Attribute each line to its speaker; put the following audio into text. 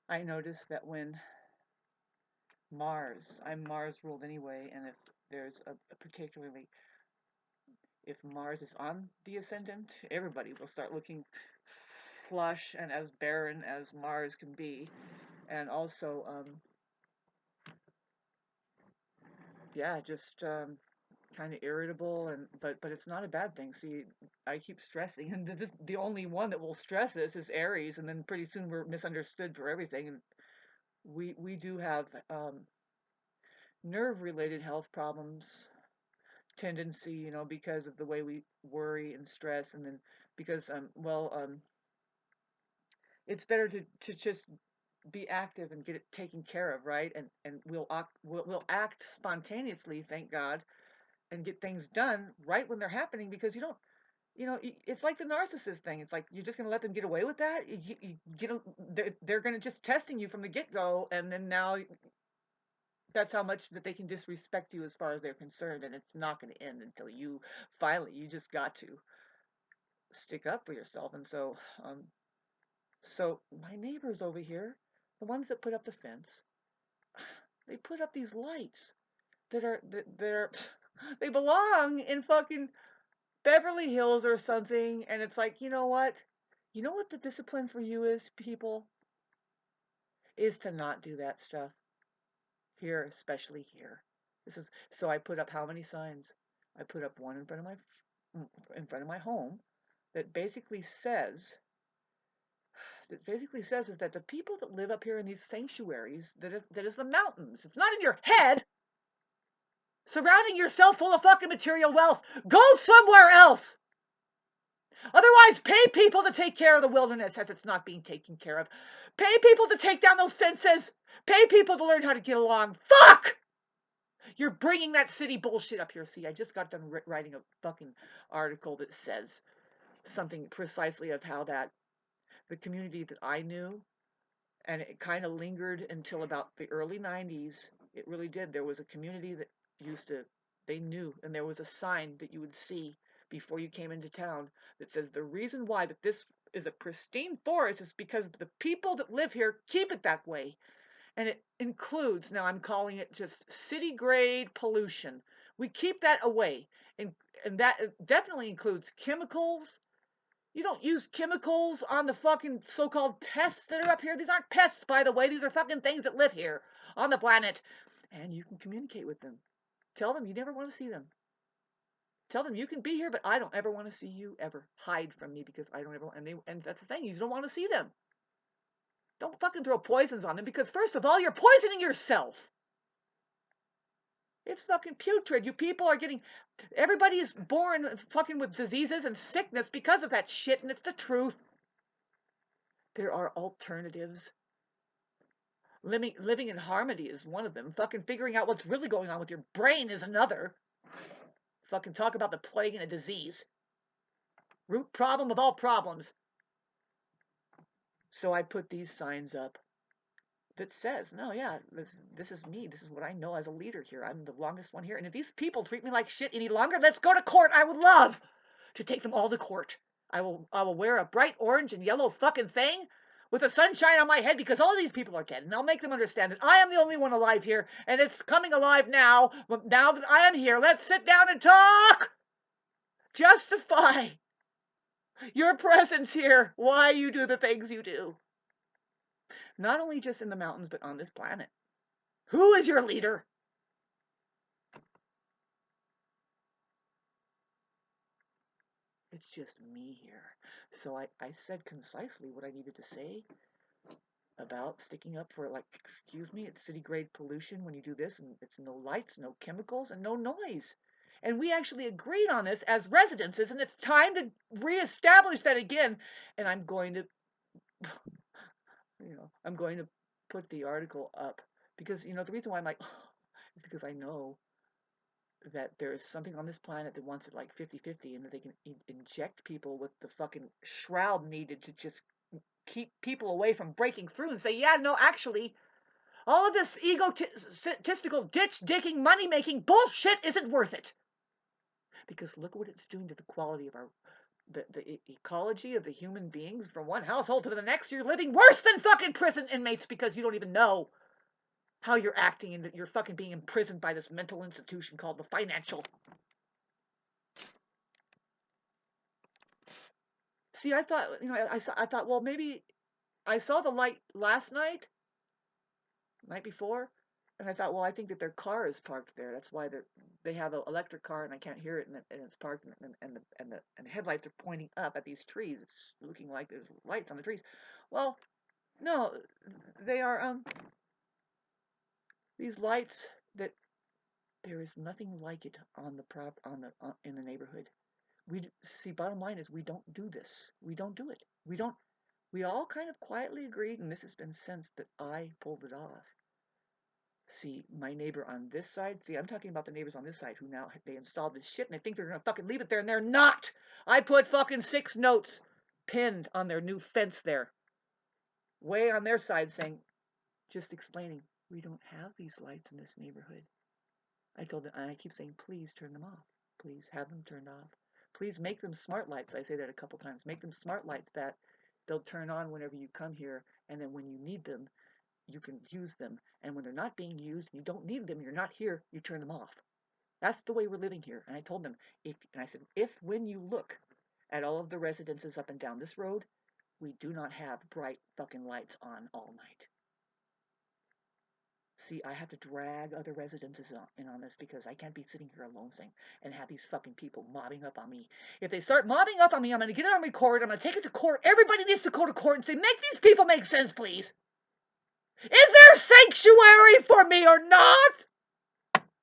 Speaker 1: I noticed that when I'm Mars ruled anyway, and if there's a particularly, if Mars is on the ascendant, everybody will start looking flush and as barren as Mars can be. And also, yeah, just kind of irritable, and but it's not a bad thing. See, I keep stressing, and the only one that will stress us is Aries, and then pretty soon we're misunderstood for everything. And we do have nerve related health problems tendency, because of the way we worry and stress, and then because it's better to just be active and get it taken care of, right? And we'll act spontaneously, thank God, and get things done right when they're happening, because you don't, it's like the narcissist thing. It's like you're just going to let them get away with that. They're going to just testing you from the get go, and then now that's how much that they can disrespect you as far as they're concerned, and it's not going to end until you just got to stick up for yourself. And so my neighbors over here, the ones that put up the fence, they put up these lights that are they belong in fucking Beverly Hills or something. And it's like, you know what? You know what the discipline for you is, people? Is to not do that stuff here, especially here. This is so I put up how many signs? I put up one in front of my home that basically says is that the people that live up here in these sanctuaries, that is the mountains. It's not in your head. Surrounding yourself full of fucking material wealth. Go somewhere else. Otherwise, pay people to take care of the wilderness as it's not being taken care of. Pay people to take down those fences. Pay people to learn how to get along. Fuck! You're bringing that city bullshit up here. See, I just got done writing a fucking article that says something precisely of how that the community that I knew, and it kind of lingered until about the early 90s. It really did. There was a community that they knew, and there was a sign that you would see before you came into town that says the reason why that this is a pristine forest is because the people that live here keep it that way. And it includes, now I'm calling it just city grade pollution. We keep that away. And that definitely includes chemicals. You don't use chemicals on the fucking so-called pests that are up here. These aren't pests, by the way. These are fucking things that live here on the planet. And you can communicate with them. Tell them you never want to see them. Tell them you can be here, but I don't ever want to see you ever. Hide from me because I don't ever want, and that's the thing. You don't want to see them. Don't fucking throw poisons on them because first of all, you're poisoning yourself. It's fucking putrid. You people are everybody is born fucking with diseases and sickness because of that shit, and it's the truth. There are alternatives. Living in harmony is one of them. Fucking figuring out what's really going on with your brain is another. Fucking talk about the plague and a disease. Root problem of all problems. So I put these signs up that says, no, yeah, this is me. This is what I know as a leader here. I'm the longest one here. And if these people treat me like shit any longer, let's go to court. I would love to take them all to court. I will wear a bright orange and yellow fucking thing with the sunshine on my head because all these people are dead. And I'll make them understand that I am the only one alive here. And it's coming alive now. Now that I am here, let's sit down and talk. Justify your presence here. Why you do the things you do. Not only just in the mountains, but on this planet. Who is your leader? It's just me here. So I said concisely what I needed to say about sticking up for, like, excuse me, it's city grade pollution when you do this, and it's no lights, no chemicals, and no noise. And we actually agreed on this as residences, and it's time to reestablish that again. And I'm going to, I'm going to put the article up because, the reason why I'm like, is because I know that there is something on this planet that wants it like 50-50, and that they can inject people with the fucking shroud needed to just keep people away from breaking through and say, yeah, no, actually, all of this egotistical ditch-dicking, money-making bullshit isn't worth it. Because look what it's doing to the quality of our the ecology of the human beings from one household to the next. You're living worse than fucking prison inmates because you don't even know how you're acting and that you're fucking being imprisoned by this mental institution called the financial. See, I thought, I thought, well, maybe I saw the light last night before, and I thought, well, I think that their car is parked there. That's why they have an electric car, and I can't hear it, and it's parked, and the headlights are pointing up at these trees. It's looking like there's lights on the trees. Well, no, they are these lights that there is nothing like it on the in the neighborhood. We see. Bottom line is we don't do this. We don't do it. We don't. We all kind of quietly agreed, and this has been sensed, that I pulled it off. See, my neighbor on this side, I'm talking about the neighbors on this side who now, they installed this shit and they think they're gonna fucking leave it there, and they're not. I put fucking 6 notes pinned on their new fence there, way on their side, saying, just explaining, we don't have these lights in this neighborhood. I told them, and I keep saying, please turn them off. Please have them turned off. Please make them smart lights. I say that a couple times. Make them smart lights that they'll turn on whenever you come here, and then when you need them, you can use them. And when they're not being used, you don't need them, you're not here, you turn them off. That's the way we're living here. And I told them, if when you look at all of the residences up and down this road, we do not have bright fucking lights on all night. See, I have to drag other residences in on this because I can't be sitting here alone saying and have these fucking people mobbing up on me. If they start mobbing up on me, I'm going to get it on record. I'm going to take it to court. Everybody needs to go to court and say, make these people make sense, please. Is there sanctuary for me or not?